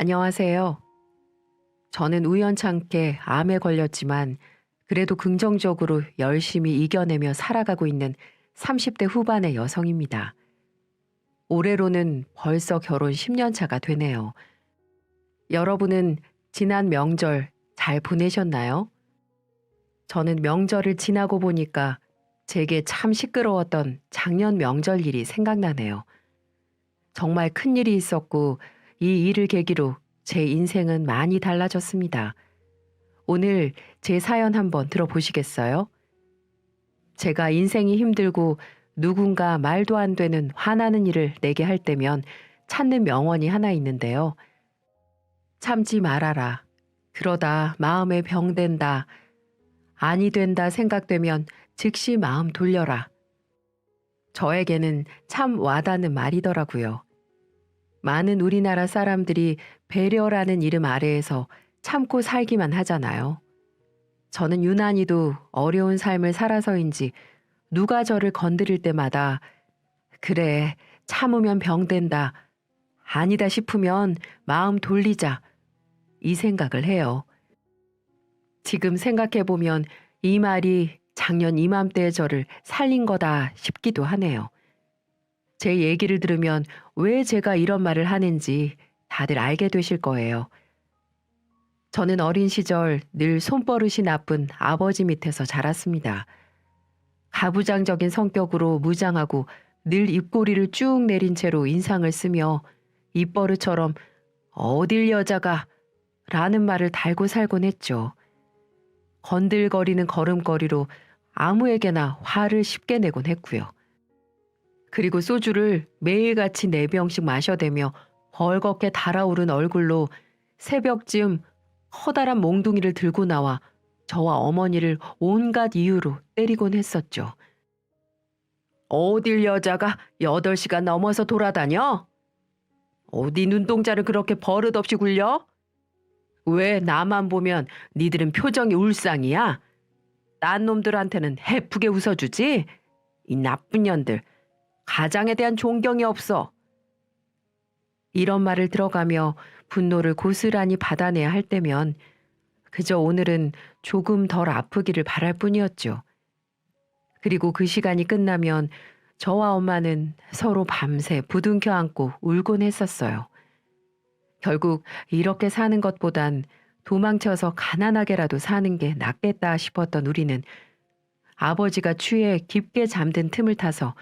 안녕하세요. 저는 우연찮게 암에 걸렸지만 그래도 긍정적으로 열심히 이겨내며 살아가고 있는 30대 후반의 여성입니다. 올해로는 벌써 결혼 10년 차가 되네요. 여러분은 지난 명절 잘 보내셨나요? 저는 명절을 지나고 보니까 제게 참 시끄러웠던 작년 명절 일이 생각나네요. 정말 큰 일이 있었고 이 일을 계기로 제 인생은 많이 달라졌습니다. 오늘 제 사연 한번 들어보시겠어요? 제가 인생이 힘들고 누군가 말도 안 되는 화나는 일을 내게 할 때면 찾는 명언이 하나 있는데요. 참지 말아라. 그러다 마음에 병된다. 아니 된다 생각되면 즉시 마음 돌려라. 저에게는 참 와닿는 말이더라고요. 많은 우리나라 사람들이 배려라는 이름 아래에서 참고 살기만 하잖아요. 저는 유난히도 어려운 삶을 살아서인지 누가 저를 건드릴 때마다 그래, 참으면 병된다. 아니다 싶으면 마음 돌리자. 이 생각을 해요. 지금 생각해보면 이 말이 작년 이맘때의 저를 살린 거다 싶기도 하네요. 제 얘기를 들으면 왜 제가 이런 말을 하는지 다들 알게 되실 거예요. 저는 어린 시절 늘 손버릇이 나쁜 아버지 밑에서 자랐습니다. 가부장적인 성격으로 무장하고 늘 입꼬리를 쭉 내린 채로 인상을 쓰며 입버릇처럼 어딜 여자가 라는 말을 달고 살곤 했죠. 건들거리는 걸음걸이로 아무에게나 화를 쉽게 내곤 했고요. 그리고 소주를 매일같이 4병씩 마셔대며 벌겋게 달아오른 얼굴로 새벽쯤 커다란 몽둥이를 들고 나와 저와 어머니를 온갖 이유로 때리곤 했었죠. 어딜 여자가 8시간 넘어서 돌아다녀? 어디 눈동자를 그렇게 버릇없이 굴려? 왜 나만 보면 니들은 표정이 울상이야? 딴 놈들한테는 해프게 웃어주지? 이 나쁜 년들, 가장에 대한 존경이 없어. 이런 말을 들어가며 분노를 고스란히 받아내야 할 때면 그저 오늘은 조금 덜 아프기를 바랄 뿐이었죠. 그리고 그 시간이 끝나면 저와 엄마는 서로 밤새 부둥켜 안고 울곤 했었어요. 결국 이렇게 사는 것보단 도망쳐서 가난하게라도 사는 게 낫겠다 싶었던 우리는 아버지가 취해 깊게 잠든 틈을 타서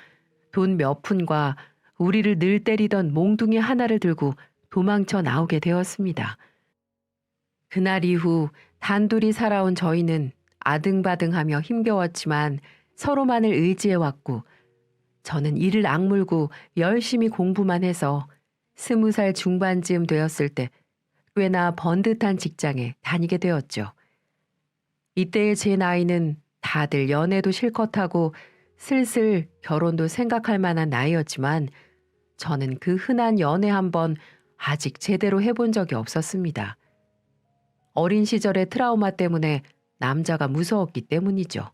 돈 몇 푼과 우리를 늘 때리던 몽둥이 하나를 들고 도망쳐 나오게 되었습니다. 그날 이후 단둘이 살아온 저희는 아등바등하며 힘겨웠지만 서로만을 의지해왔고 저는 이를 악물고 열심히 공부만 해서 20살 중반쯤 되었을 때 꽤나 번듯한 직장에 다니게 되었죠. 이때의 제 나이는 다들 연애도 실컷 하고 슬슬 결혼도 생각할 만한 나이였지만 저는 그 흔한 연애 한 번 아직 제대로 해본 적이 없었습니다. 어린 시절의 트라우마 때문에 남자가 무서웠기 때문이죠.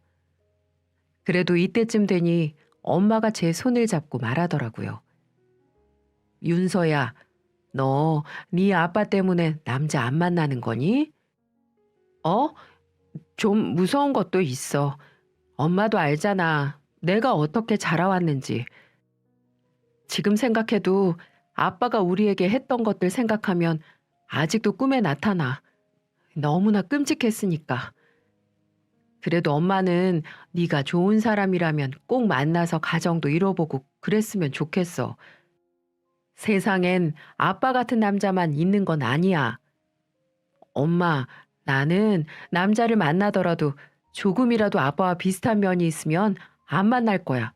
그래도 이때쯤 되니 엄마가 제 손을 잡고 말하더라고요. 윤서야, 너 네 아빠 때문에 남자 안 만나는 거니? 어? 좀 무서운 것도 있어. 엄마도 알잖아. 내가 어떻게 자라왔는지. 지금 생각해도 아빠가 우리에게 했던 것들 생각하면 아직도 꿈에 나타나. 너무나 끔찍했으니까. 그래도 엄마는 네가 좋은 사람이라면 꼭 만나서 가정도 이뤄보고 그랬으면 좋겠어. 세상엔 아빠 같은 남자만 있는 건 아니야. 엄마, 나는 남자를 만나더라도 조금이라도 아빠와 비슷한 면이 있으면 안 만날 거야.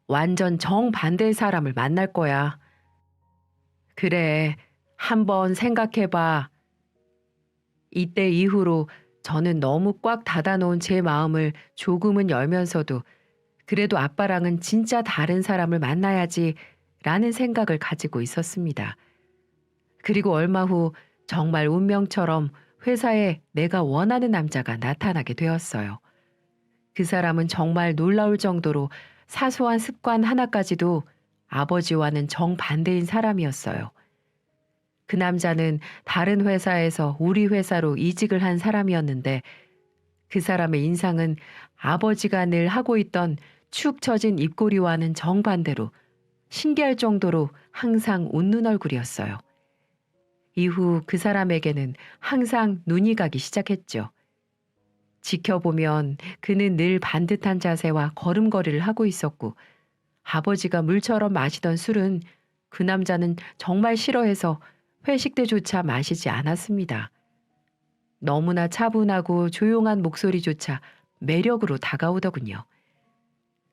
완전 정반대의 사람을 만날 거야. 그래, 한번 생각해봐. 이때 이후로 저는 너무 꽉 닫아놓은 제 마음을 조금은 열면서도 그래도 아빠랑은 진짜 다른 사람을 만나야지 라는 생각을 가지고 있었습니다. 그리고 얼마 후 정말 운명처럼 회사에 내가 원하는 남자가 나타나게 되었어요. 그 사람은 정말 놀라울 정도로 사소한 습관 하나까지도 아버지와는 정반대인 사람이었어요. 그 남자는 다른 회사에서 우리 회사로 이직을 한 사람이었는데 그 사람의 인상은 아버지가 늘 하고 있던 축 처진 입꼬리와는 정반대로 신기할 정도로 항상 웃는 얼굴이었어요. 이후 그 사람에게는 항상 눈이 가기 시작했죠. 지켜보면 그는 늘 반듯한 자세와 걸음걸이를 하고 있었고 아버지가 물처럼 마시던 술은 그 남자는 정말 싫어해서 회식 때조차 마시지 않았습니다. 너무나 차분하고 조용한 목소리조차 매력으로 다가오더군요.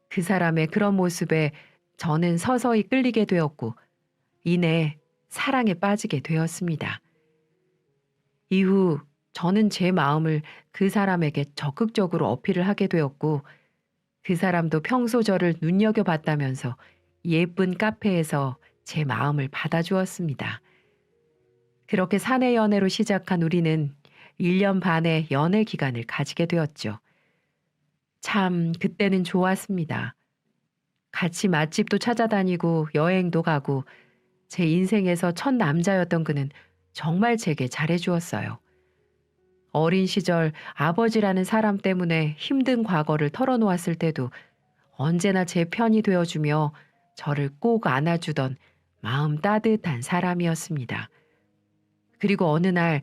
그 사람의 그런 모습에 저는 서서히 끌리게 되었고 이내 사랑에 빠지게 되었습니다. 이후 저는 제 마음을 그 사람에게 적극적으로 어필을 하게 되었고 그 사람도 평소 저를 눈여겨봤다면서 예쁜 카페에서 제 마음을 받아주었습니다. 그렇게 사내 연애로 시작한 우리는 1년 반의 연애 기간을 가지게 되었죠. 참 그때는 좋았습니다. 같이 맛집도 찾아다니고 여행도 가고 제 인생에서 첫 남자였던 그는 정말 제게 잘해주었어요. 어린 시절 아버지라는 사람 때문에 힘든 과거를 털어놓았을 때도 언제나 제 편이 되어주며 저를 꼭 안아주던 마음 따뜻한 사람이었습니다. 그리고 어느 날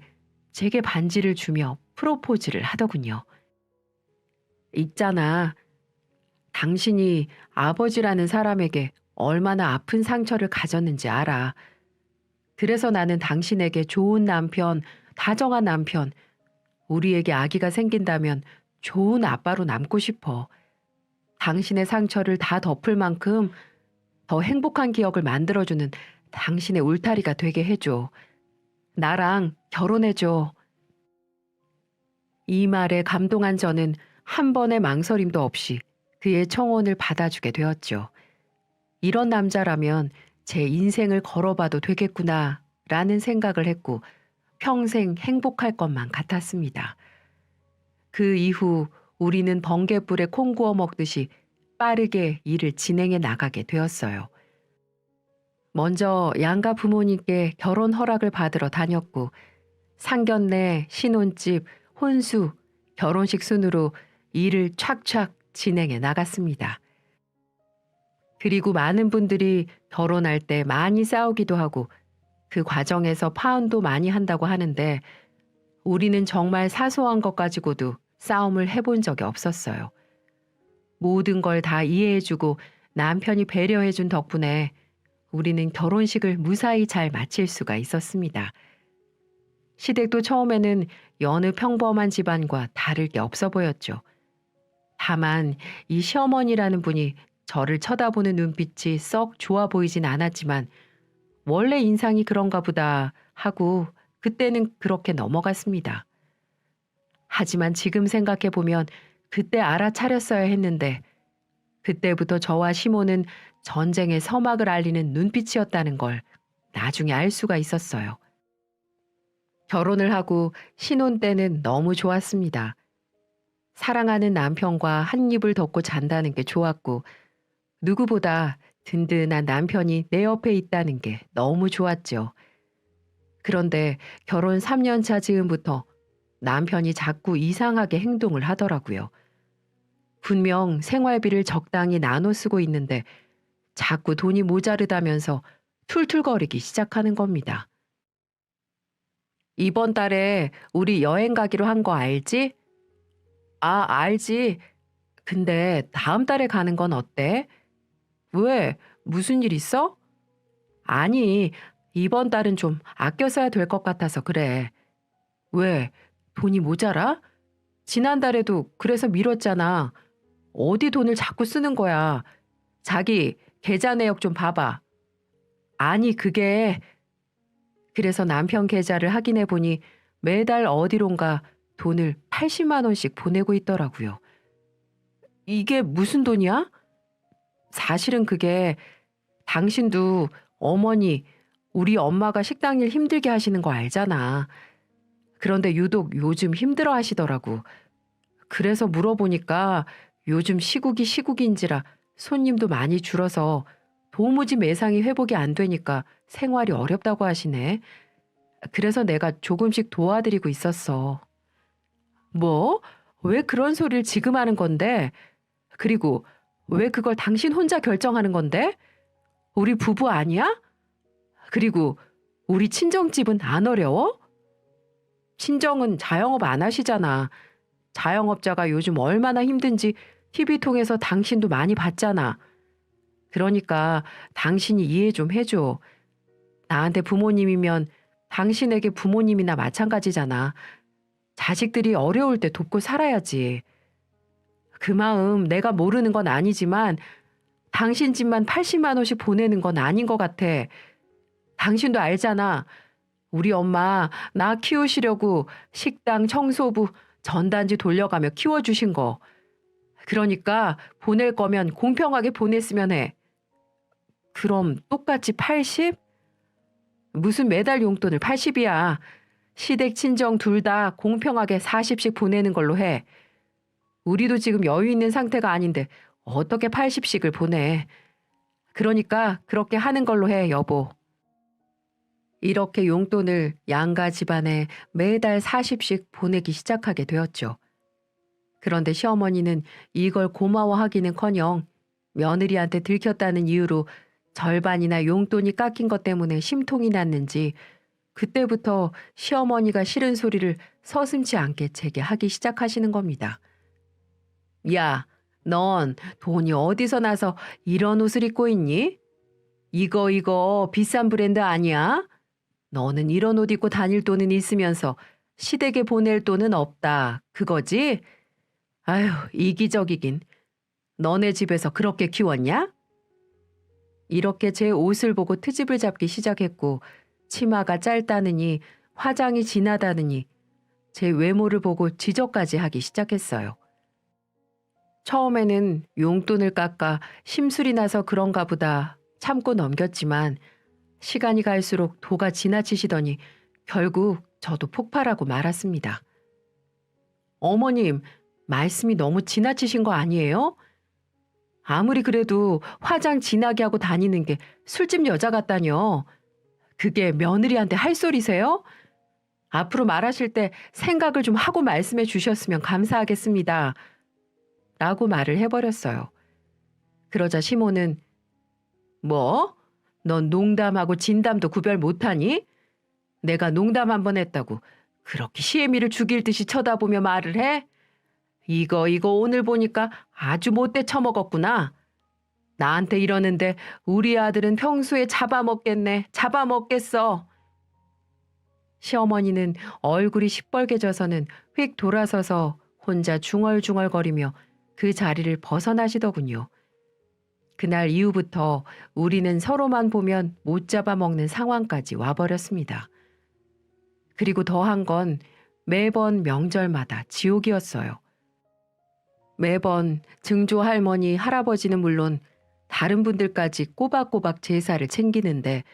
제게 반지를 주며 프로포즈를 하더군요. 있잖아. 당신이 아버지라는 사람에게 얼마나 아픈 상처를 가졌는지 알아. 그래서 나는 당신에게 좋은 남편, 다정한 남편, 우리에게 아기가 생긴다면 좋은 아빠로 남고 싶어. 당신의 상처를 다 덮을 만큼 더 행복한 기억을 만들어주는 당신의 울타리가 되게 해줘. 나랑 결혼해줘. 이 말에 감동한 저는 한 번의 망설임도 없이 그의 청혼을 받아주게 되었죠. 이런 남자라면 제 인생을 걸어봐도 되겠구나 라는 생각을 했고 평생 행복할 것만 같았습니다. 그 이후 우리는 번갯불에 콩 구워 먹듯이 빠르게 일을 진행해 나가게 되었어요. 먼저 양가 부모님께 결혼 허락을 받으러 다녔고 상견례, 신혼집, 혼수, 결혼식 순으로 일을 촥촥 진행해 나갔습니다. 그리고 많은 분들이 결혼할 때 많이 싸우기도 하고 그 과정에서 파혼도 많이 한다고 하는데 우리는 정말 사소한 것 가지고도 싸움을 해본 적이 없었어요. 모든 걸 다 이해해주고 남편이 배려해준 덕분에 우리는 결혼식을 무사히 잘 마칠 수가 있었습니다. 시댁도 처음에는 여느 평범한 집안과 다를 게 없어 보였죠. 다만 이 시어머니라는 분이 저를 쳐다보는 눈빛이 썩 좋아 보이진 않았지만 원래 인상이 그런가 보다 하고 그때는 그렇게 넘어갔습니다. 하지만 지금 생각해보면 그때 알아차렸어야 했는데 그때부터 저와 시모는 전쟁의 서막을 알리는 눈빛이었다는 걸 나중에 알 수가 있었어요. 결혼을 하고 신혼 때는 너무 좋았습니다. 사랑하는 남편과 한 입을 덮고 잔다는 게 좋았고 누구보다 든든한 남편이 내 옆에 있다는 게 너무 좋았죠. 그런데 결혼 3년 차 즈음부터 남편이 자꾸 이상하게 행동을 하더라고요. 분명 생활비를 적당히 나눠 쓰고 있는데 자꾸 돈이 모자르다면서 툴툴거리기 시작하는 겁니다. 이번 달에 우리 여행 가기로 한 거 알지? 아, 알지. 근데 다음 달에 가는 건 어때? 왜? 무슨 일 있어? 아니, 이번 달은 좀 아껴 써야 될 것 같아서 그래. 왜? 돈이 모자라? 지난달에도 그래서 미뤘잖아. 어디 돈을 자꾸 쓰는 거야. 자기 계좌 내역 좀 봐봐. 아니, 그래서 남편 계좌를 확인해 보니 매달 어디론가 돈을 80만 원씩 보내고 있더라고요. 이게 무슨 돈이야? 사실은 그게 당신도 어머니, 우리 엄마가 식당 일 힘들게 하시는 거 알잖아. 그런데 유독 요즘 힘들어 하시더라고. 그래서 물어보니까 요즘 시국인지라 손님도 많이 줄어서 도무지 매상이 회복이 안 되니까 생활이 어렵다고 하시네. 그래서 내가 조금씩 도와드리고 있었어. 뭐? 왜 그런 소리를 지금 하는 건데? 그리고 왜 그걸 당신 혼자 결정하는 건데? 우리 부부 아니야? 그리고 우리 친정집은 안 어려워? 친정은 자영업 안 하시잖아. 자영업자가 요즘 얼마나 힘든지 TV 통해서 당신도 많이 봤잖아. 그러니까 당신이 이해 좀 해줘. 나한테 부모님이면 당신에게 부모님이나 마찬가지잖아. 자식들이 어려울 때 돕고 살아야지. 그 마음 내가 모르는 건 아니지만 당신 집만 80만 원씩 보내는 건 아닌 것 같아. 당신도 알잖아. 우리 엄마 나 키우시려고 식당, 청소부, 전단지 돌려가며 키워주신 거. 그러니까 보낼 거면 공평하게 보냈으면 해. 그럼 똑같이 80? 무슨 매달 용돈을 80이야. 시댁 친정 둘 다 공평하게 40씩 보내는 걸로 해. 우리도 지금 여유 있는 상태가 아닌데 어떻게 80씩을 보내. 그러니까 그렇게 하는 걸로 해, 여보. 이렇게 용돈을 양가 집안에 매달 40씩 보내기 시작하게 되었죠. 그런데 시어머니는 이걸 고마워하기는커녕 며느리한테 들켰다는 이유로 절반이나 용돈이 깎인 것 때문에 심통이 났는지 그때부터 시어머니가 싫은 소리를 서슴지 않게 제게 하기 시작하시는 겁니다. 야, 넌 돈이 어디서 나서 이런 옷을 입고 있니? 이거 비싼 브랜드 아니야? 너는 이런 옷 입고 다닐 돈은 있으면서 시댁에 보낼 돈은 없다. 그거지? 아휴, 이기적이긴. 너네 집에서 그렇게 키웠냐? 이렇게 제 옷을 보고 트집을 잡기 시작했고 치마가 짧다느니 화장이 진하다느니 제 외모를 보고 지적까지 하기 시작했어요. 처음에는 용돈을 깎아 심술이 나서 그런가 보다 참고 넘겼지만 시간이 갈수록 도가 지나치시더니 결국 저도 폭발하고 말았습니다. 어머님, 말씀이 너무 지나치신 거 아니에요? 아무리 그래도 화장 진하게 하고 다니는 게 술집 여자 같다뇨. 그게 며느리한테 할 소리세요? 앞으로 말하실 때 생각을 좀 하고 말씀해 주셨으면 감사하겠습니다. 라고 말을 해버렸어요. 그러자 시모는 뭐? 넌 농담하고 진담도 구별 못하니? 내가 농담 한 번 했다고 그렇게 시애미를 죽일 듯이 쳐다보며 말을 해? 이거 오늘 보니까 아주 못돼 처먹었구나. 나한테 이러는데 우리 아들은 평소에 잡아먹겠네. 잡아먹겠어. 시어머니는 얼굴이 시뻘개져서는 휙 돌아서서 혼자 중얼중얼거리며 그 자리를 벗어나시더군요. 그날 이후부터 우리는 서로만 보면 못 잡아먹는 상황까지 와버렸습니다. 그리고 더한 건 매번 명절마다 지옥이었어요. 매번 증조 할머니, 할아버지는 물론 다른 분들까지 꼬박꼬박 제사를 챙기는데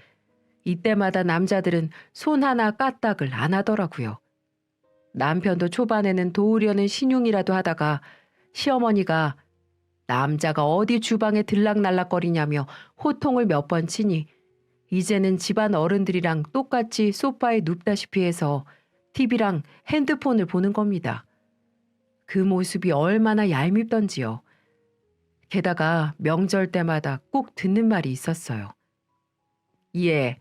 이때마다 남자들은 손 하나 까딱을 안 하더라고요. 남편도 초반에는 도우려는 신용이라도 하다가 시어머니가 남자가 어디 주방에 들락날락거리냐며 호통을 몇 번 치니 이제는 집안 어른들이랑 똑같이 소파에 눕다시피 해서 TV랑 핸드폰을 보는 겁니다. 그 모습이 얼마나 얄밉던지요. 게다가 명절 때마다 꼭 듣는 말이 있었어요. 예,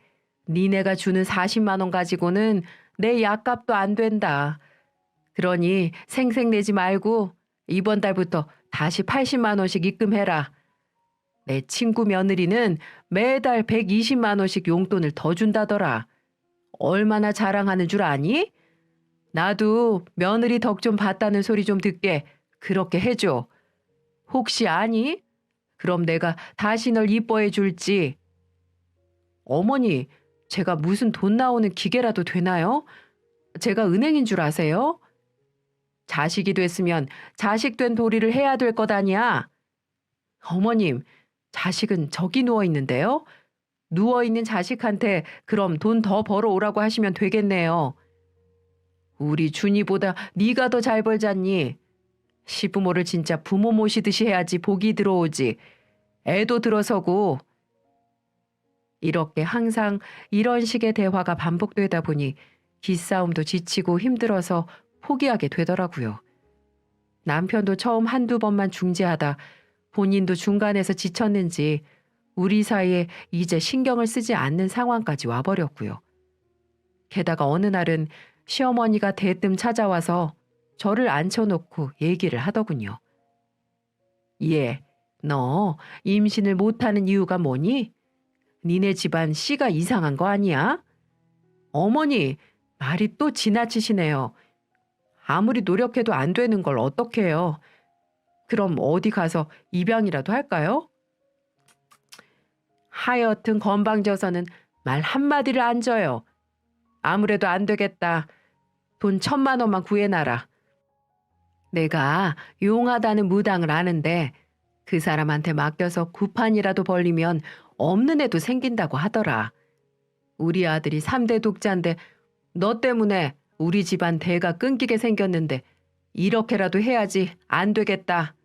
니네가 주는 40만 원 가지고는 내 약값도 안 된다. 그러니 생색내지 말고 이번 달부터 다시 80만 원씩 입금해라. 내 친구 며느리는 매달 120만 원씩 용돈을 더 준다더라. 얼마나 자랑하는 줄 아니? 나도 며느리 덕 좀 봤다는 소리 좀 듣게 그렇게 해줘. 혹시 아니? 그럼 내가 다시 널 이뻐해 줄지. 어머니, 제가 무슨 돈 나오는 기계라도 되나요? 제가 은행인 줄 아세요? 자식이 됐으면 자식 된 도리를 해야 될 것 아니야. 어머님, 자식은 저기 누워있는데요. 누워있는 자식한테 그럼 돈 더 벌어오라고 하시면 되겠네요. 우리 준이보다 네가 더 잘 벌잖니. 시부모를 진짜 부모 모시듯이 해야지 복이 들어오지. 애도 들어서고. 이렇게 항상 이런 식의 대화가 반복되다 보니 기싸움도 지치고 힘들어서 포기하게 되더라고요. 남편도 처음 한두 번만 중재하다 본인도 중간에서 지쳤는지 우리 사이에 이제 신경을 쓰지 않는 상황까지 와버렸고요. 게다가 어느 날은 시어머니가 대뜸 찾아와서 저를 앉혀놓고 얘기를 하더군요. 얘, 너 임신을 못하는 이유가 뭐니? 니네 집안 씨가 이상한 거 아니야? 어머니, 말이 또 지나치시네요. 아무리 노력해도 안 되는 걸 어떡해요. 그럼 어디 가서 입양이라도 할까요? 하여튼 건방져서는 말 한마디를 안 줘요. 아무래도 안 되겠다. 돈 1,000만 원만 구해놔라. 내가 용하다는 무당을 아는데 그 사람한테 맡겨서 구판이라도 벌리면 없는 애도 생긴다고 하더라. 우리 아들이 3대 독자인데 너 때문에 우리 집안 대가 끊기게 생겼는데 이렇게라도 해야지 안 되겠다.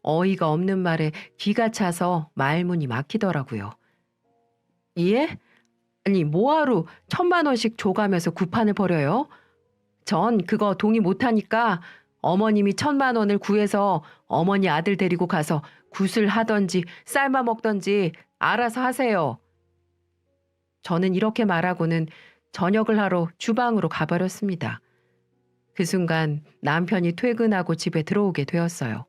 어이가 없는 말에 기가 차서 말문이 막히더라고요. 예? 아니 뭐하러 1,000만 원씩 줘가면서 구판을 벌여요? 전 그거 동의 못하니까 어머님이 1,000만 원을 구해서 어머니 아들 데리고 가서 굿을 하던지 삶아 먹던지 알아서 하세요. 저는 이렇게 말하고는 저녁을 하러 주방으로 가버렸습니다. 그 순간 남편이 퇴근하고 집에 들어오게 되었어요.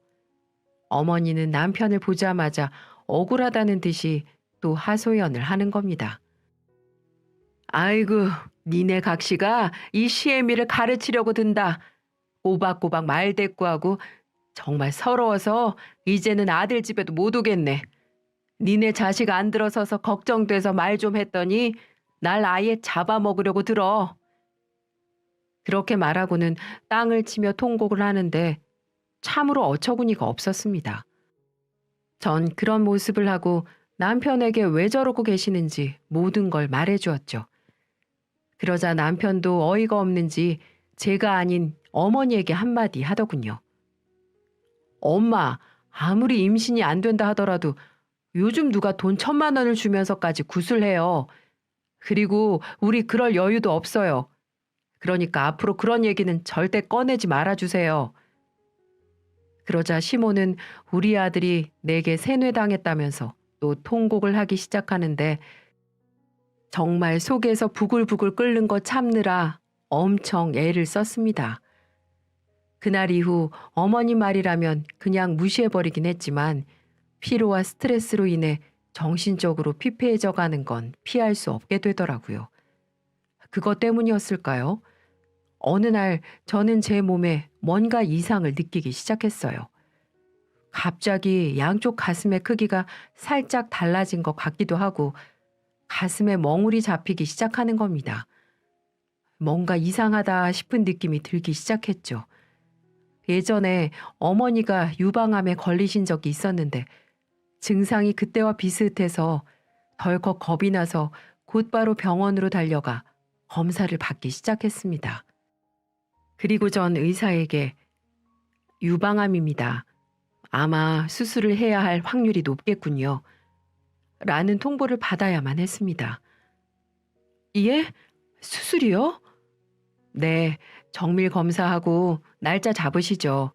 어머니는 남편을 보자마자 억울하다는 듯이 또 하소연을 하는 겁니다. 아이고, 니네 각시가 이 시애미를 가르치려고 든다. 꼬박꼬박 말대꾸하고 정말 서러워서 이제는 아들 집에도 못 오겠네. 니네 자식 안 들어서서 걱정돼서 말 좀 했더니 날 아예 잡아먹으려고 들어. 그렇게 말하고는 땅을 치며 통곡을 하는데 참으로 어처구니가 없었습니다. 전 그런 모습을 하고 남편에게 왜 저러고 계시는지 모든 걸 말해주었죠. 그러자 남편도 어이가 없는지 제가 아닌 어머니에게 한마디 하더군요. 엄마, 아무리 임신이 안 된다 하더라도 요즘 누가 돈 1,000만 원을 주면서까지 굿을 해요. 그리고 우리 그럴 여유도 없어요. 그러니까 앞으로 그런 얘기는 절대 꺼내지 말아주세요. 그러자 시모는 우리 아들이 내게 세뇌당했다면서 또 통곡을 하기 시작하는데 정말 속에서 부글부글 끓는 거 참느라 엄청 애를 썼습니다. 그날 이후 어머니 말이라면 그냥 무시해버리긴 했지만 피로와 스트레스로 인해 정신적으로 피폐해져 가는 건 피할 수 없게 되더라고요. 그것 때문이었을까요? 어느 날 저는 제 몸에 뭔가 이상을 느끼기 시작했어요. 갑자기 양쪽 가슴의 크기가 살짝 달라진 것 같기도 하고 가슴에 멍울이 잡히기 시작하는 겁니다. 뭔가 이상하다 싶은 느낌이 들기 시작했죠. 예전에 어머니가 유방암에 걸리신 적이 있었는데 증상이 그때와 비슷해서 덜컥 겁이 나서 곧바로 병원으로 달려가 검사를 받기 시작했습니다. 그리고 전 의사에게 유방암입니다. 아마 수술을 해야 할 확률이 높겠군요. 라는 통보를 받아야만 했습니다. 예? 수술이요? 네, 정밀 검사하고 날짜 잡으시죠.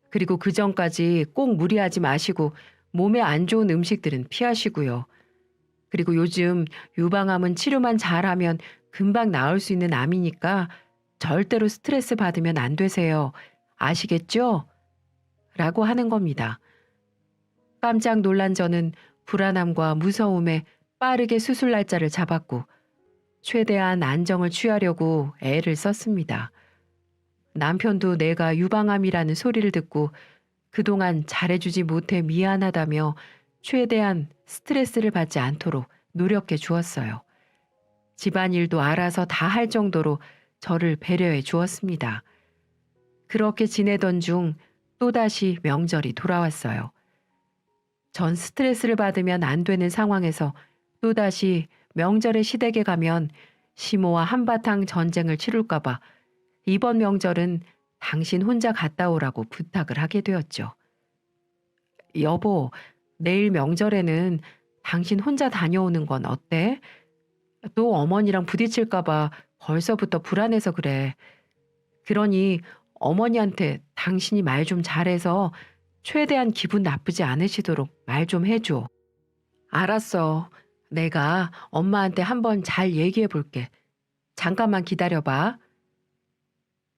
그리고 그 전까지 꼭 무리하지 마시고 몸에 안 좋은 음식들은 피하시고요. 그리고 요즘 유방암은 치료만 잘하면 금방 나을 수 있는 암이니까 절대로 스트레스 받으면 안 되세요. 아시겠죠? 라고 하는 겁니다. 깜짝 놀란 저는 불안함과 무서움에 빠르게 수술 날짜를 잡았고 최대한 안정을 취하려고 애를 썼습니다. 남편도 내가 유방암이라는 소리를 듣고 그동안 잘해주지 못해 미안하다며 최대한 스트레스를 받지 않도록 노력해 주었어요. 집안일도 알아서 다 할 정도로 저를 배려해 주었습니다. 그렇게 지내던 중 또다시 명절이 돌아왔어요. 전 스트레스를 받으면 안 되는 상황에서 또다시 명절에 시댁에 가면 시모와 한바탕 전쟁을 치룰까봐 이번 명절은 당신 혼자 갔다 오라고 부탁을 하게 되었죠. 여보, 내일 명절에는 당신 혼자 다녀오는 건 어때? 또 어머니랑 부딪힐까 봐 벌써부터 불안해서 그래. 그러니 어머니한테 당신이 말 좀 잘해서 최대한 기분 나쁘지 않으시도록 말 좀 해줘. 알았어. 내가 엄마한테 한번 잘 얘기해 볼게. 잠깐만 기다려봐.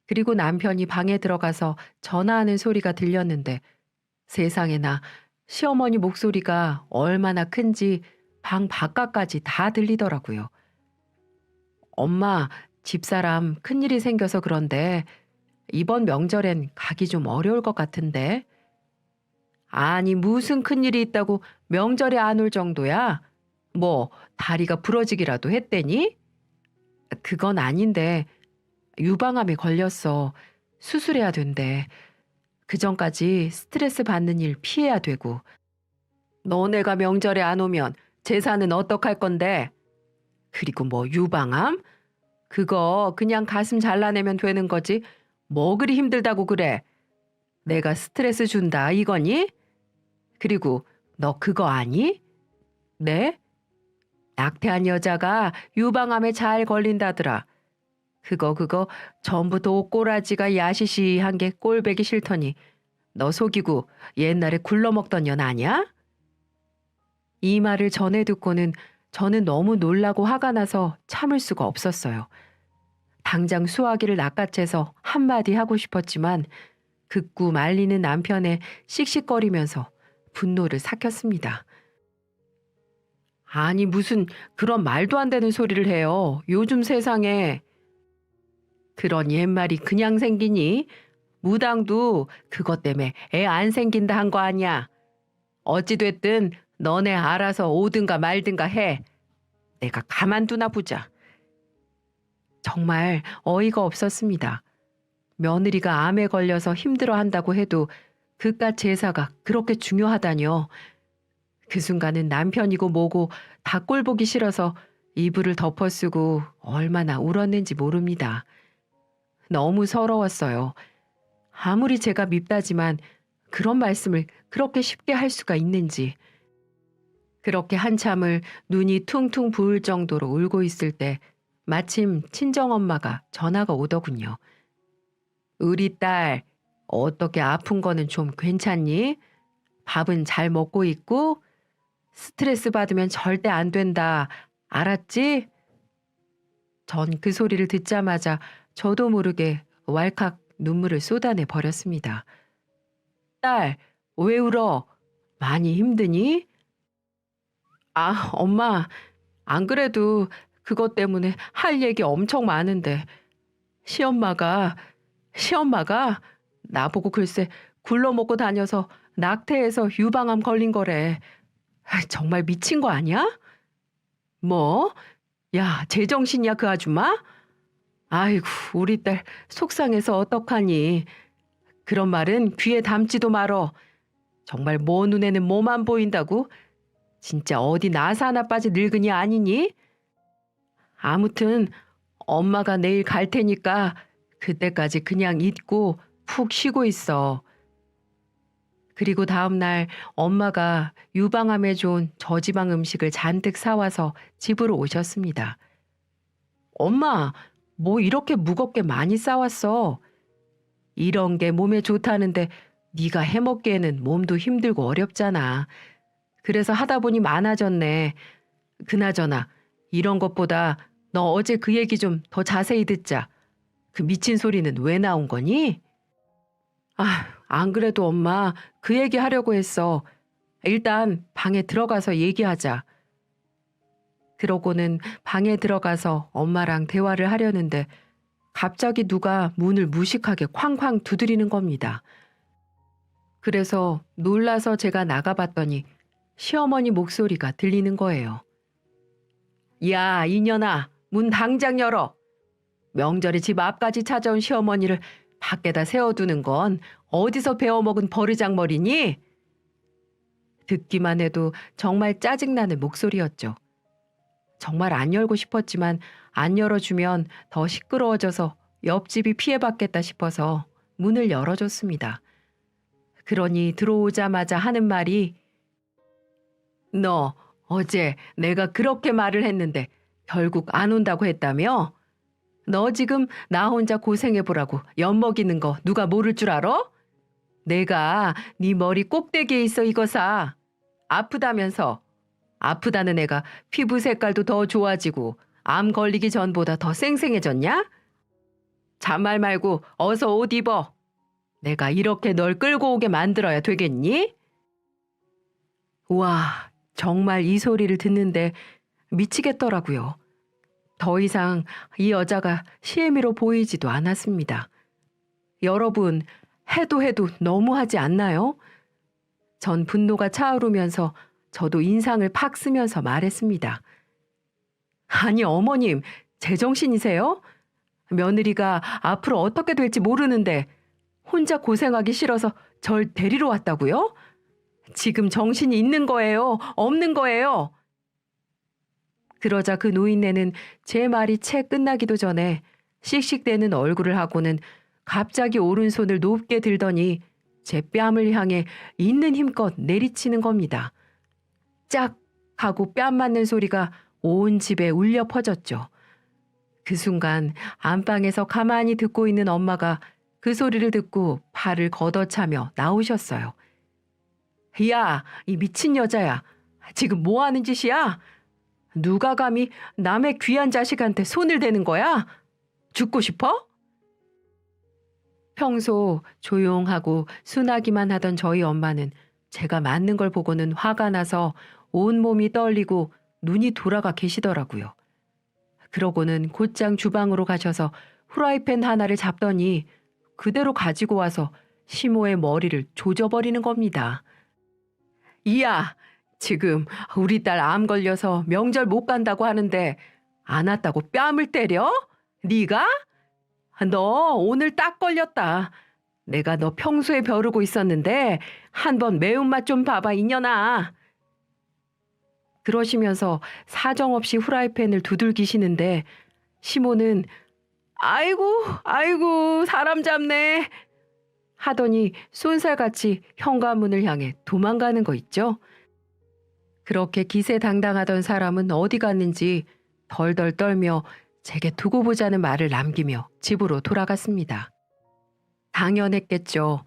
그리고 남편이 방에 들어가서 전화하는 소리가 들렸는데 세상에나 시어머니 목소리가 얼마나 큰지 방 바깥까지 다 들리더라고요. 엄마, 집사람 큰일이 생겨서 그런데 이번 명절엔 가기 좀 어려울 것 같은데. 아니, 무슨 큰일이 있다고 명절에 안 올 정도야? 뭐, 다리가 부러지기라도 했대니? 그건 아닌데, 유방암에 걸렸어. 수술해야 된대. 그 전까지 스트레스 받는 일 피해야 되고. 너네가 명절에 안 오면 제사는 어떡할 건데? 그리고 뭐 유방암? 그거 그냥 가슴 잘라내면 되는 거지. 뭐 그리 힘들다고 그래. 내가 스트레스 준다 이거니? 그리고 너 그거 아니? 네? 낙태한 여자가 유방암에 잘 걸린다더라. 그거 전부터 꼬라지가 야시시한 게 꼴배기 싫더니 너 속이고 옛날에 굴러먹던 년 아냐? 이 말을 전해 듣고는 저는 너무 놀라고 화가 나서 참을 수가 없었어요. 당장 수화기를 낚아채서 한마디 하고 싶었지만 극구 말리는 남편의 씩씩거리면서 분노를 삭혔습니다. 아니 무슨 그런 말도 안 되는 소리를 해요. 요즘 세상에. 그런 옛말이 그냥 생기니? 무당도 그것 때문에 애 안 생긴다 한 거 아니야. 어찌됐든 너네 알아서 오든가 말든가 해. 내가 가만두나 보자. 정말 어이가 없었습니다. 며느리가 암에 걸려서 힘들어한다고 해도 그깟 제사가 그렇게 중요하다뇨. 그 순간은 남편이고 뭐고 다 꼴 보기 싫어서 이불을 덮어쓰고 얼마나 울었는지 모릅니다. 너무 서러웠어요. 아무리 제가 밉다지만 그런 말씀을 그렇게 쉽게 할 수가 있는지. 그렇게 한참을 눈이 퉁퉁 부을 정도로 울고 있을 때 마침 친정엄마가 전화가 오더군요. 우리 딸, 어떻게 아픈 거는 좀 괜찮니? 밥은 잘 먹고 있고? 스트레스 받으면 절대 안 된다. 알았지? 전 그 소리를 듣자마자 저도 모르게 왈칵 눈물을 쏟아내 버렸습니다. 딸, 왜 울어? 많이 힘드니? 아, 엄마, 안 그래도 그것 때문에 할 얘기 엄청 많은데 시엄마가 나보고 글쎄 굴러먹고 다녀서 낙태해서 유방암 걸린 거래. 정말 미친 거 아니야? 뭐? 야, 제정신이야 그 아줌마? 아이고, 우리 딸 속상해서 어떡하니. 그런 말은 귀에 담지도 말어. 정말 뭐 눈에는 뭐만 보인다고? 진짜 어디 나사 하나 빠진 늙은이 아니니? 아무튼 엄마가 내일 갈 테니까 그때까지 그냥 잊고 푹 쉬고 있어. 그리고 다음 날 엄마가 유방암에 좋은 저지방 음식을 잔뜩 사와서 집으로 오셨습니다. 엄마, 뭐 이렇게 무겁게 많이 싸왔어? 이런 게 몸에 좋다는데 네가 해먹기에는 몸도 힘들고 어렵잖아. 그래서 하다 보니 많아졌네. 그나저나 이런 것보다 너 어제 그 얘기 좀 더 자세히 듣자. 그 미친 소리는 왜 나온 거니? 아, 안 그래도 엄마 그 얘기 하려고 했어. 일단 방에 들어가서 얘기하자. 그러고는 방에 들어가서 엄마랑 대화를 하려는데 갑자기 누가 문을 무식하게 쾅쾅 두드리는 겁니다. 그래서 놀라서 제가 나가봤더니 시어머니 목소리가 들리는 거예요. 야, 이년아, 문 당장 열어. 명절에 집 앞까지 찾아온 시어머니를 밖에다 세워두는 건 어디서 배워먹은 버르장머리니? 듣기만 해도 정말 짜증나는 목소리였죠. 정말 안 열고 싶었지만 안 열어주면 더 시끄러워져서 옆집이 피해받겠다 싶어서 문을 열어줬습니다. 그러니 들어오자마자 하는 말이 너 어제 내가 그렇게 말을 했는데 결국 안 온다고 했다며? 너 지금 나 혼자 고생해보라고 엿먹이는 거 누가 모를 줄 알아? 내가 네 머리 꼭대기에 있어 이거사. 아프다면서. 아프다는 애가 피부 색깔도 더 좋아지고 암 걸리기 전보다 더 쌩쌩해졌냐? 잔말 말고 어서 옷 입어. 내가 이렇게 널 끌고 오게 만들어야 되겠니? 와, 정말 이 소리를 듣는데 미치겠더라고요. 더 이상 이 여자가 시애미로 보이지도 않았습니다. 여러분, 해도 너무하지 않나요? 전 분노가 차오르면서 저도 인상을 팍 쓰면서 말했습니다. 아니, 어머님, 제정신이세요? 며느리가 앞으로 어떻게 될지 모르는데 혼자 고생하기 싫어서 절 데리러 왔다고요? 지금 정신이 있는 거예요? 없는 거예요? 그러자 그 노인네는 제 말이 채 끝나기도 전에 씩씩대는 얼굴을 하고는 갑자기 오른손을 높게 들더니 제 뺨을 향해 있는 힘껏 내리치는 겁니다. 짝 하고 뺨 맞는 소리가 온 집에 울려 퍼졌죠. 그 순간 안방에서 가만히 듣고 있는 엄마가 그 소리를 듣고 팔을 걷어차며 나오셨어요. 야, 이 미친 여자야. 지금 뭐 하는 짓이야? 누가 감히 남의 귀한 자식한테 손을 대는 거야? 죽고 싶어? 평소 조용하고 순하기만 하던 저희 엄마는 제가 맞는 걸 보고는 화가 나서 온몸이 떨리고 눈이 돌아가 계시더라고요. 그러고는 곧장 주방으로 가셔서 후라이팬 하나를 잡더니 그대로 가지고 와서 시모의 머리를 조져버리는 겁니다. 이야, 지금 우리 딸 암 걸려서 명절 못 간다고 하는데 안 왔다고 뺨을 때려? 네가? 너 오늘 딱 걸렸다. 내가 너 평소에 벼르고 있었는데 한번 매운맛 좀 봐봐 이년아. 그러시면서 사정없이 후라이팬을 두들기시는데 시모는 아이고 사람 잡네 하더니 쏜살같이 현관문을 향해 도망가는 거 있죠. 그렇게 기세당당하던 사람은 어디 갔는지 덜덜 떨며 제게 두고 보자는 말을 남기며 집으로 돌아갔습니다. 당연했겠죠.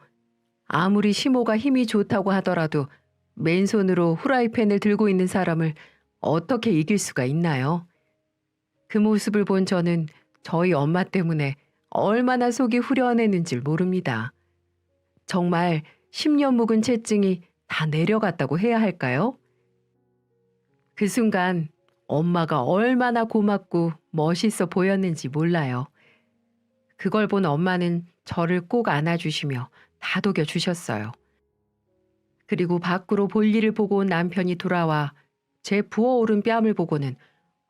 아무리 시모가 힘이 좋다고 하더라도 맨손으로 후라이팬을 들고 있는 사람을 어떻게 이길 수가 있나요? 그 모습을 본 저는 저희 엄마 때문에 얼마나 속이 후련했는지 모릅니다. 정말 10년 묵은 채증이 다 내려갔다고 해야 할까요? 그 순간 엄마가 얼마나 고맙고 멋있어 보였는지 몰라요. 그걸 본 엄마는 저를 꼭 안아주시며 다독여 주셨어요. 그리고 밖으로 볼일을 보고 온 남편이 돌아와 제 부어오른 뺨을 보고는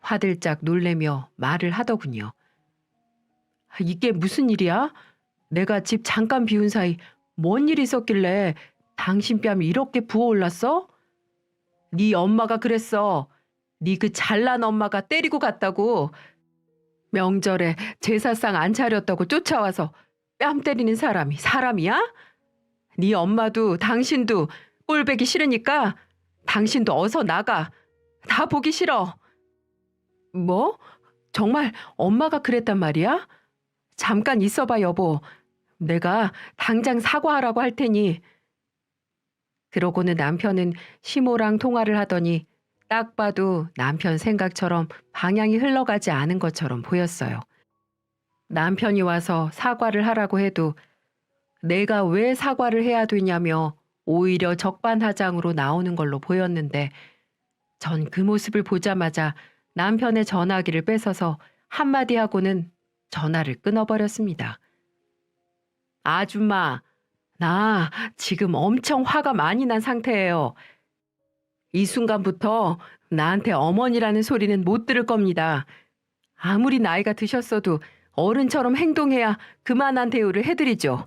화들짝 놀래며 말을 하더군요. 이게 무슨 일이야? 내가 집 잠깐 비운 사이 뭔 일이 있었길래 당신 뺨이 이렇게 부어올랐어? 네 엄마가 그랬어. 네 그 잘난 엄마가 때리고 갔다고. 명절에 제사상 안 차렸다고 쫓아와서 뺨 때리는 사람이 사람이야? 네 엄마도 당신도 꼴배기 싫으니까 당신도 어서 나가. 다 보기 싫어. 뭐? 정말 엄마가 그랬단 말이야? 잠깐 있어봐 여보. 내가 당장 사과하라고 할 테니. 그러고는 남편은 시모랑 통화를 하더니 딱 봐도 남편 생각처럼 방향이 흘러가지 않은 것처럼 보였어요. 남편이 와서 사과를 하라고 해도 내가 왜 사과를 해야 되냐며 오히려 적반하장으로 나오는 걸로 보였는데 전 그 모습을 보자마자 남편의 전화기를 뺏어서 한마디 하고는 전화를 끊어버렸습니다. 아줌마, 나 지금 엄청 화가 많이 난 상태예요. 이 순간부터 나한테 어머니라는 소리는 못 들을 겁니다. 아무리 나이가 드셨어도 어른처럼 행동해야 그만한 대우를 해드리죠.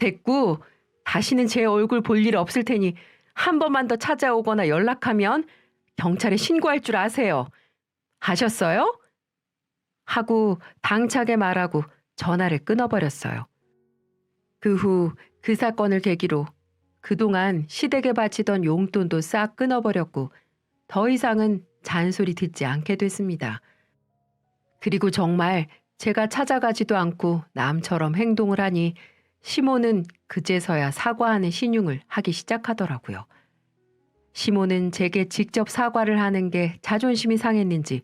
됐고, 다시는 제 얼굴 볼 일 없을 테니 한 번만 더 찾아오거나 연락하면 경찰에 신고할 줄 아세요. 아셨어요? 하고 당차게 말하고 전화를 끊어버렸어요. 그 후 그 사건을 계기로 그동안 시댁에 바치던 용돈도 싹 끊어버렸고 더 이상은 잔소리 듣지 않게 됐습니다. 그리고 정말 제가 찾아가지도 않고 남처럼 행동을 하니 시모는 그제서야 사과하는 신용을 하기 시작하더라고요. 시모는 제게 직접 사과를 하는 게 자존심이 상했는지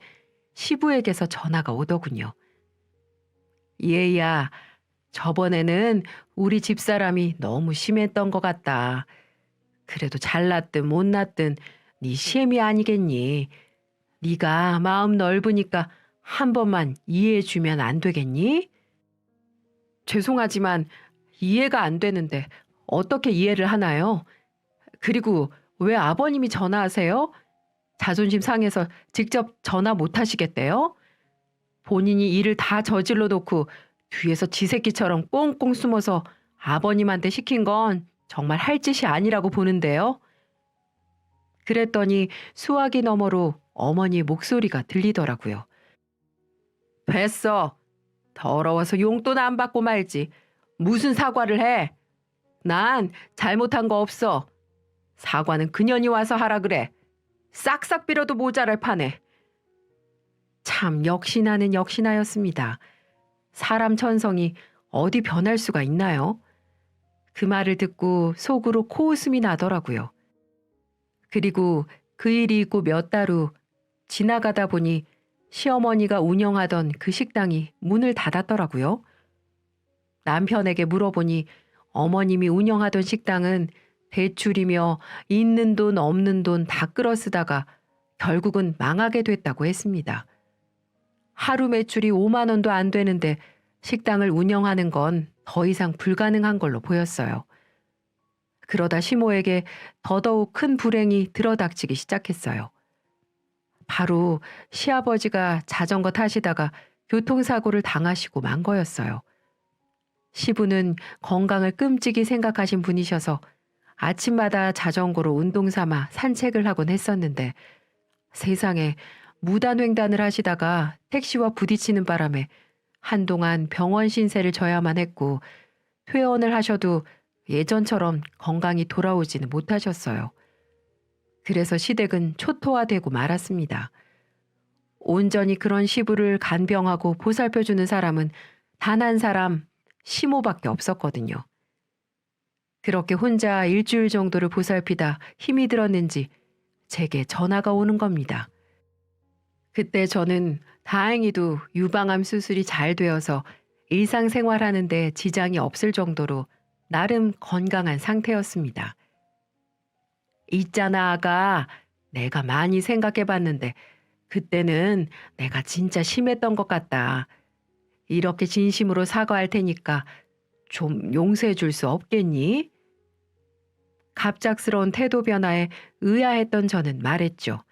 시부에게서 전화가 오더군요. 얘야, 저번에는 우리 집사람이 너무 심했던 것 같다. 그래도 잘났든 못났든 네 시엠이 아니겠니? 네가 마음 넓으니까 한 번만 이해해주면 안 되겠니? 죄송하지만 이해가 안 되는데 어떻게 이해를 하나요? 그리고 왜 아버님이 전화하세요? 자존심 상해서 직접 전화 못 하시겠대요? 본인이 일을 다 저질러 놓고 뒤에서 지새끼처럼 꽁꽁 숨어서 아버님한테 시킨 건 정말 할 짓이 아니라고 보는데요. 그랬더니 수화기 너머로 어머니의 목소리가 들리더라고요. 됐어. 더러워서 용돈 안 받고 말지. 무슨 사과를 해? 난 잘못한 거 없어. 사과는 그년이 와서 하라 그래. 싹싹 빌어도 모자랄 판에. 참 역시나는 역시나였습니다. 사람 천성이 어디 변할 수가 있나요? 그 말을 듣고 속으로 코웃음이 나더라고요. 그리고 그 일이 있고 몇 달 후 지나가다 보니 시어머니가 운영하던 그 식당이 문을 닫았더라고요. 남편에게 물어보니 어머님이 운영하던 식당은 대출이며 있는 돈 없는 돈 다 끌어쓰다가 결국은 망하게 됐다고 했습니다. 하루 매출이 5만 원도 안 되는데 식당을 운영하는 건 더 이상 불가능한 걸로 보였어요. 그러다 시모에게 더더욱 큰 불행이 들어닥치기 시작했어요. 바로 시아버지가 자전거 타시다가 교통사고를 당하시고 만 거였어요. 시부는 건강을 끔찍이 생각하신 분이셔서 아침마다 자전거로 운동 삼아 산책을 하곤 했었는데 세상에 무단횡단을 하시다가 택시와 부딪히는 바람에 한동안 병원 신세를 져야만 했고 퇴원을 하셔도 예전처럼 건강이 돌아오지는 못하셨어요. 그래서 시댁은 초토화되고 말았습니다. 온전히 그런 시부를 간병하고 보살펴주는 사람은 단 한 사람, 시모밖에 없었거든요. 그렇게 혼자 일주일 정도를 보살피다 힘이 들었는지 제게 전화가 오는 겁니다. 그때 저는 다행히도 유방암 수술이 잘 되어서 일상생활하는 데 지장이 없을 정도로 나름 건강한 상태였습니다. 있잖아, 아가. 내가 많이 생각해봤는데 그때는 내가 진짜 심했던 것 같다. 이렇게 진심으로 사과할 테니까 좀 용서해 줄 수 없겠니? 갑작스러운 태도 변화에 의아했던 저는 말했죠.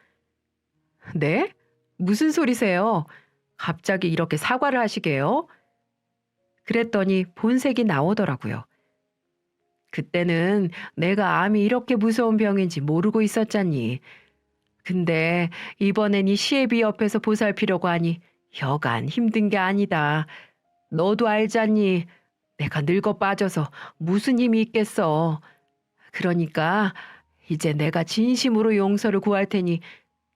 네? 무슨 소리세요? 갑자기 이렇게 사과를 하시게요? 그랬더니 본색이 나오더라고요. 그때는 내가 암이 이렇게 무서운 병인지 모르고 있었잖니. 근데 이번엔 이 시애비 옆에서 보살피려고 하니 여간 힘든 게 아니다. 너도 알잖니. 내가 늙어 빠져서 무슨 힘이 있겠어. 그러니까 이제 내가 진심으로 용서를 구할 테니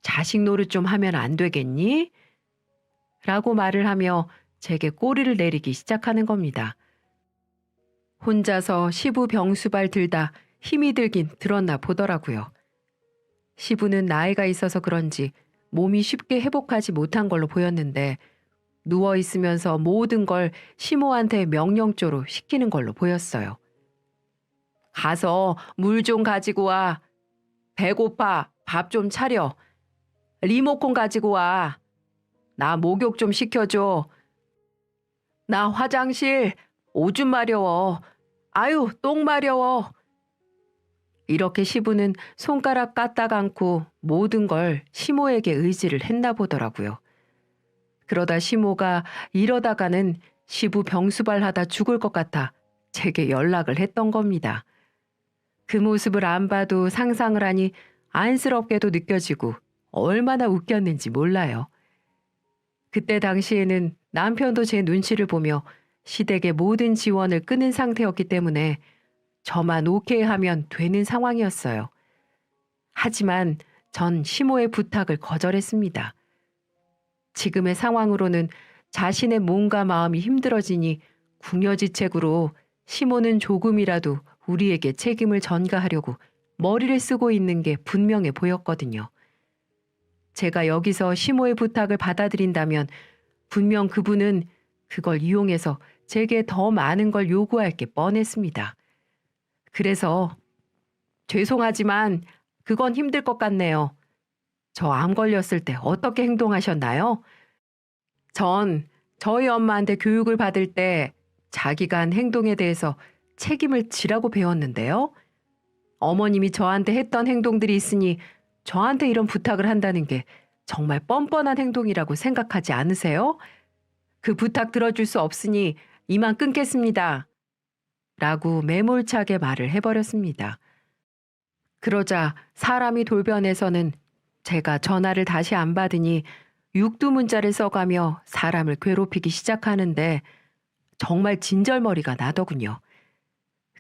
자식 노릇 좀 하면 안 되겠니? 라고 말을 하며 제게 꼬리를 내리기 시작하는 겁니다. 혼자서 시부 병수발 들다 힘이 들긴 들었나 보더라고요. 시부는 나이가 있어서 그런지 몸이 쉽게 회복하지 못한 걸로 보였는데 누워 있으면서 모든 걸 시모한테 명령조로 시키는 걸로 보였어요. 가서 물 좀 가지고 와. 배고파. 밥 좀 차려. 리모컨 가지고 와. 나 목욕 좀 시켜줘. 나 화장실 오줌 마려워. 아유, 똥 마려워. 이렇게 시부는 손가락 까딱 않고 모든 걸 시모에게 의지를 했나 보더라고요. 그러다 시모가 이러다가는 시부 병수발하다 죽을 것 같아 제게 연락을 했던 겁니다. 그 모습을 안 봐도 상상을 하니 안쓰럽게도 느껴지고 얼마나 웃겼는지 몰라요. 그때 당시에는 남편도 제 눈치를 보며 시댁의 모든 지원을 끊은 상태였기 때문에 저만 오케이 하면 되는 상황이었어요. 하지만 전 시모의 부탁을 거절했습니다. 지금의 상황으로는 자신의 몸과 마음이 힘들어지니 궁여지책으로 시모는 조금이라도 우리에게 책임을 전가하려고 머리를 쓰고 있는 게 분명해 보였거든요. 제가 여기서 시모의 부탁을 받아들인다면 분명 그분은 그걸 이용해서 제게 더 많은 걸 요구할 게 뻔했습니다. 그래서 죄송하지만 그건 힘들 것 같네요. 저 암 걸렸을 때 어떻게 행동하셨나요? 전 저희 엄마한테 교육을 받을 때 자기가 한 행동에 대해서 책임을 지라고 배웠는데요. 어머님이 저한테 했던 행동들이 있으니 저한테 이런 부탁을 한다는 게 정말 뻔뻔한 행동이라고 생각하지 않으세요? 그 부탁 들어줄 수 없으니 이만 끊겠습니다. 라고 매몰차게 말을 해버렸습니다. 그러자 사람이 돌변해서는 제가 전화를 다시 안 받으니 육두문자를 써가며 사람을 괴롭히기 시작하는데 정말 진절머리가 나더군요.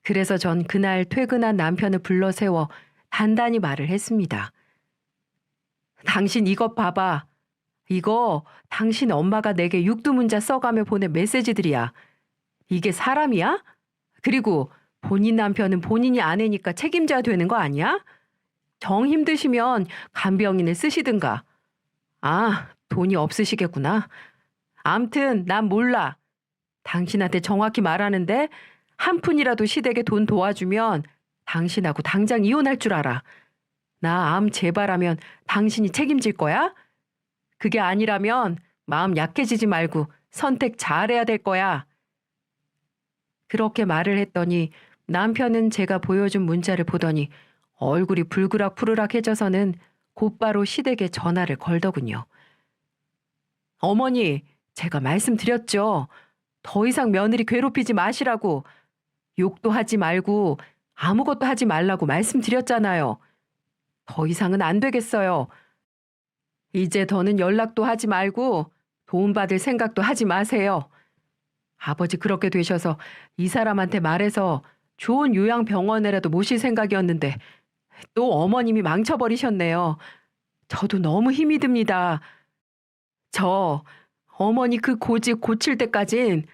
그래서 전 그날 퇴근한 남편을 불러 세워 단단히 말을 했습니다. 당신 이것 봐봐. 이거 당신 엄마가 내게 육두문자 써가며 보낸 메시지들이야. 이게 사람이야? 그리고 본인 남편은 본인이 아내니까 책임져야 되는 거 아니야? 정 힘드시면 간병인을 쓰시든가. 아, 돈이 없으시겠구나. 암튼 난 몰라. 당신한테 정확히 말하는데 한 푼이라도 시댁에 돈 도와주면 당신하고 당장 이혼할 줄 알아. 나 암 재발하면 당신이 책임질 거야? 그게 아니라면 마음 약해지지 말고 선택 잘해야 될 거야. 그렇게 말을 했더니 남편은 제가 보여준 문자를 보더니 얼굴이 불그락푸르락해져서는 곧바로 시댁에 전화를 걸더군요. 어머니, 제가 말씀드렸죠. 더 이상 며느리 괴롭히지 마시라고. 욕도 하지 말고 아무것도 하지 말라고 말씀드렸잖아요. 더 이상은 안 되겠어요. 이제 더는 연락도 하지 말고 도움받을 생각도 하지 마세요. 아버지 그렇게 되셔서 이 사람한테 말해서 좋은 요양병원에라도 모실 생각이었는데 또 어머님이 망쳐버리셨네요. 저도 너무 힘이 듭니다. 저 어머니 그 고집 고칠 때까진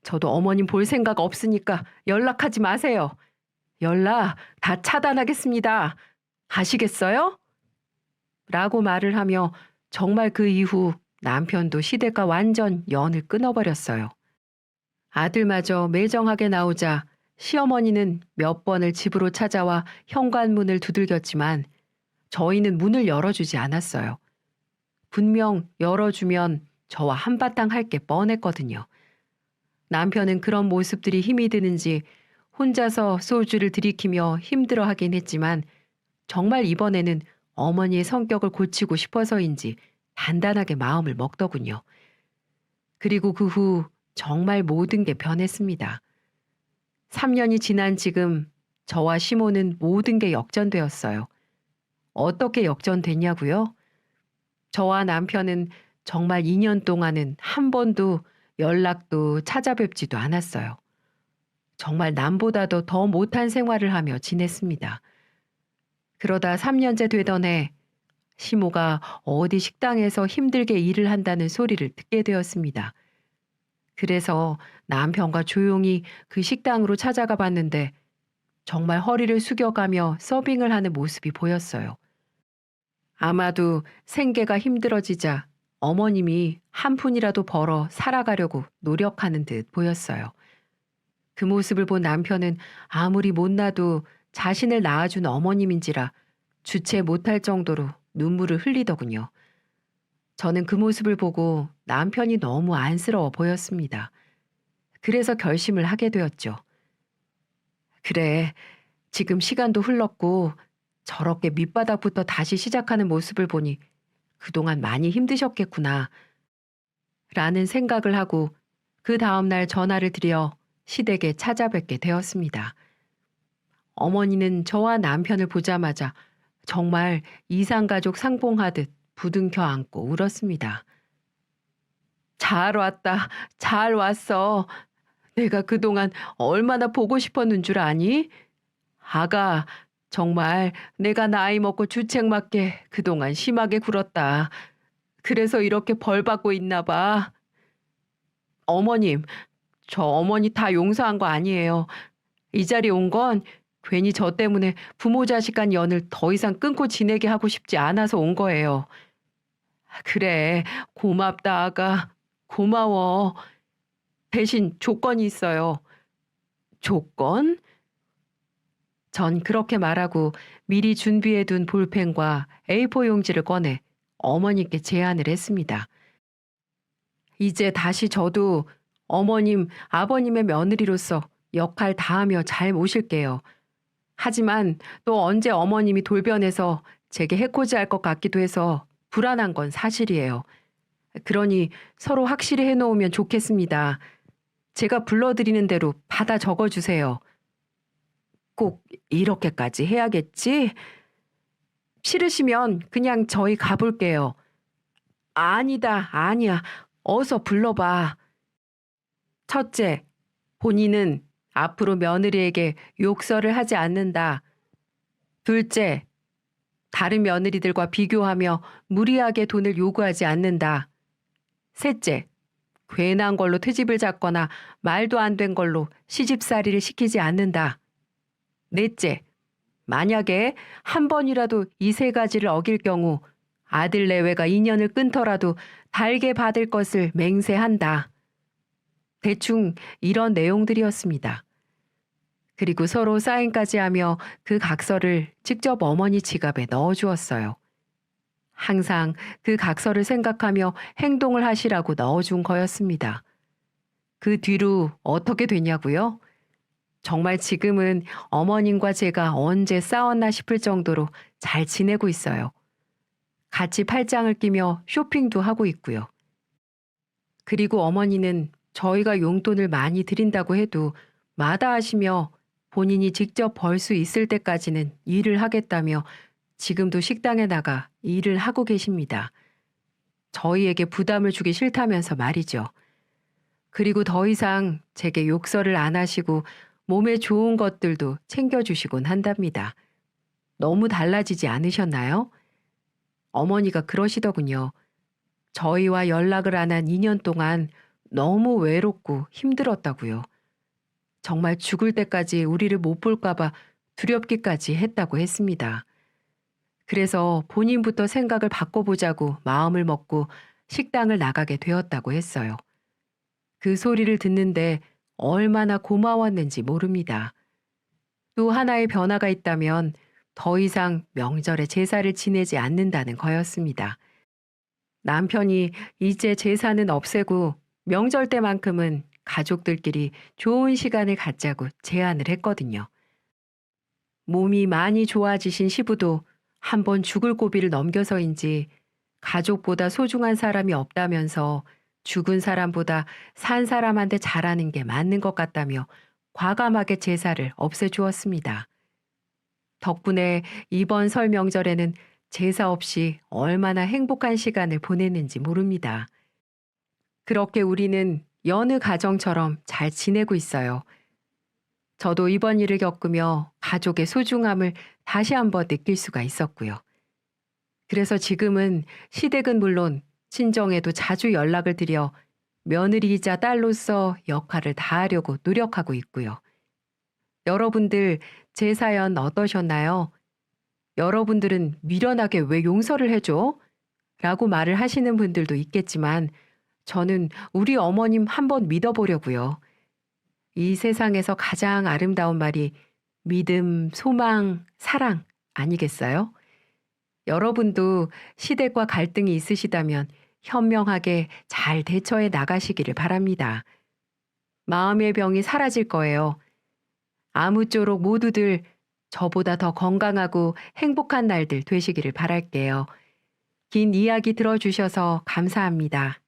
저도 어머님 볼 생각 없으니까 연락하지 마세요. 연락 다 차단하겠습니다. 아시겠어요? 라고 말을 하며 정말 그 이후 남편도 시댁과 완전 연을 끊어버렸어요. 아들마저 매정하게 나오자 시어머니는 몇 번을 집으로 찾아와 현관문을 두들겼지만 저희는 문을 열어주지 않았어요. 분명 열어주면 저와 한바탕 할 게 뻔했거든요. 남편은 그런 모습들이 힘이 드는지 혼자서 소주를 들이키며 힘들어하긴 했지만 정말 이번에는 어머니의 성격을 고치고 싶어서인지 단단하게 마음을 먹더군요. 그리고 그 후 정말 모든 게 변했습니다. 3년이 지난 지금 저와 시모는 모든 게 역전되었어요. 어떻게 역전됐냐고요? 저와 남편은 정말 2년 동안은 한 번도 연락도 찾아뵙지도 않았어요. 정말 남보다도 더 못한 생활을 하며 지냈습니다. 그러다 3년째 되던 해 시모가 어디 식당에서 힘들게 일을 한다는 소리를 듣게 되었습니다. 그래서 남편과 조용히 그 식당으로 찾아가 봤는데 정말 허리를 숙여가며 서빙을 하는 모습이 보였어요. 아마도 생계가 힘들어지자 어머님이 한 푼이라도 벌어 살아가려고 노력하는 듯 보였어요. 그 모습을 본 남편은 아무리 못나도 자신을 낳아준 어머님인지라 주체 못할 정도로 눈물을 흘리더군요. 저는 그 모습을 보고 남편이 너무 안쓰러워 보였습니다. 그래서 결심을 하게 되었죠. 그래, 지금 시간도 흘렀고 저렇게 밑바닥부터 다시 시작하는 모습을 보니 그동안 많이 힘드셨겠구나 라는 생각을 하고 그 다음날 전화를 드려 시댁에 찾아뵙게 되었습니다. 어머니는 저와 남편을 보자마자 정말 이산가족 상봉하듯 부둥켜 안고 울었습니다. 잘 왔다, 잘 왔어. 내가 그동안 얼마나 보고 싶었는 줄 아니? 아가, 정말 내가 나이 먹고 주책 맞게 그동안 심하게 굴었다. 그래서 이렇게 벌 받고 있나 봐. 어머님, 저 어머니 다 용서한 거 아니에요. 이 자리에 온 건 괜히 저 때문에 부모 자식 간 연을 더 이상 끊고 지내게 하고 싶지 않아서 온 거예요. 그래, 고맙다, 아가. 고마워. 대신 조건이 있어요. 조건? 전 그렇게 말하고 미리 준비해둔 볼펜과 A4 용지를 꺼내 어머니께 제안을 했습니다. 이제 다시 저도 어머님, 아버님의 며느리로서 역할 다하며 잘 모실게요. 하지만 또 언제 어머님이 돌변해서 제게 해코지 할 것 같기도 해서 불안한 건 사실이에요. 그러니 서로 확실히 해놓으면 좋겠습니다. 제가 불러드리는 대로 받아 적어주세요. 꼭 이렇게까지 해야겠지? 싫으시면 그냥 저희 가볼게요. 아니다, 아니야. 어서 불러봐. 첫째, 본인은 앞으로 며느리에게 욕설을 하지 않는다. 둘째, 다른 며느리들과 비교하며 무리하게 돈을 요구하지 않는다. 셋째, 괜한 걸로 트집을 잡거나 말도 안 된 걸로 시집살이를 시키지 않는다. 넷째, 만약에 한 번이라도 이 세 가지를 어길 경우 아들 내외가 인연을 끊더라도 달게 받을 것을 맹세한다. 대충 이런 내용들이었습니다. 그리고 서로 사인까지 하며 그 각서를 직접 어머니 지갑에 넣어주었어요. 항상 그 각서를 생각하며 행동을 하시라고 넣어준 거였습니다. 그 뒤로 어떻게 됐냐고요? 정말 지금은 어머님과 제가 언제 싸웠나 싶을 정도로 잘 지내고 있어요. 같이 팔짱을 끼며 쇼핑도 하고 있고요. 그리고 어머니는 저희가 용돈을 많이 드린다고 해도 마다하시며 본인이 직접 벌 수 있을 때까지는 일을 하겠다며 지금도 식당에 나가 일을 하고 계십니다. 저희에게 부담을 주기 싫다면서 말이죠. 그리고 더 이상 제게 욕설을 안 하시고 몸에 좋은 것들도 챙겨주시곤 한답니다. 너무 달라지지 않으셨나요? 어머니가 그러시더군요. 저희와 연락을 안 한 2년 동안 너무 외롭고 힘들었다고요. 정말 죽을 때까지 우리를 못 볼까봐 두렵기까지 했다고 했습니다. 그래서 본인부터 생각을 바꿔보자고 마음을 먹고 식당을 나가게 되었다고 했어요. 그 소리를 듣는데 얼마나 고마웠는지 모릅니다. 또 하나의 변화가 있다면 더 이상 명절에 제사를 지내지 않는다는 거였습니다. 남편이 이제 제사는 없애고 명절 때만큼은 가족들끼리 좋은 시간을 갖자고 제안을 했거든요. 몸이 많이 좋아지신 시부도 한번 죽을 고비를 넘겨서인지 가족보다 소중한 사람이 없다면서 죽은 사람보다 산 사람한테 잘하는 게 맞는 것 같다며 과감하게 제사를 없애주었습니다. 덕분에 이번 설 명절에는 제사 없이 얼마나 행복한 시간을 보냈는지 모릅니다. 그렇게 우리는 여느 가정처럼 잘 지내고 있어요. 저도 이번 일을 겪으며 가족의 소중함을 다시 한번 느낄 수가 있었고요. 그래서 지금은 시댁은 물론 친정에도 자주 연락을 드려 며느리이자 딸로서 역할을 다하려고 노력하고 있고요. 여러분들 제 사연 어떠셨나요? 여러분들은 미련하게 왜 용서를 해줘? 라고 말을 하시는 분들도 있겠지만 저는 우리 어머님 한번 믿어보려고요. 이 세상에서 가장 아름다운 말이 믿음, 소망, 사랑 아니겠어요? 여러분도 시댁과 갈등이 있으시다면 현명하게 잘 대처해 나가시기를 바랍니다. 마음의 병이 사라질 거예요. 아무쪼록 모두들 저보다 더 건강하고 행복한 날들 되시기를 바랄게요. 긴 이야기 들어주셔서 감사합니다.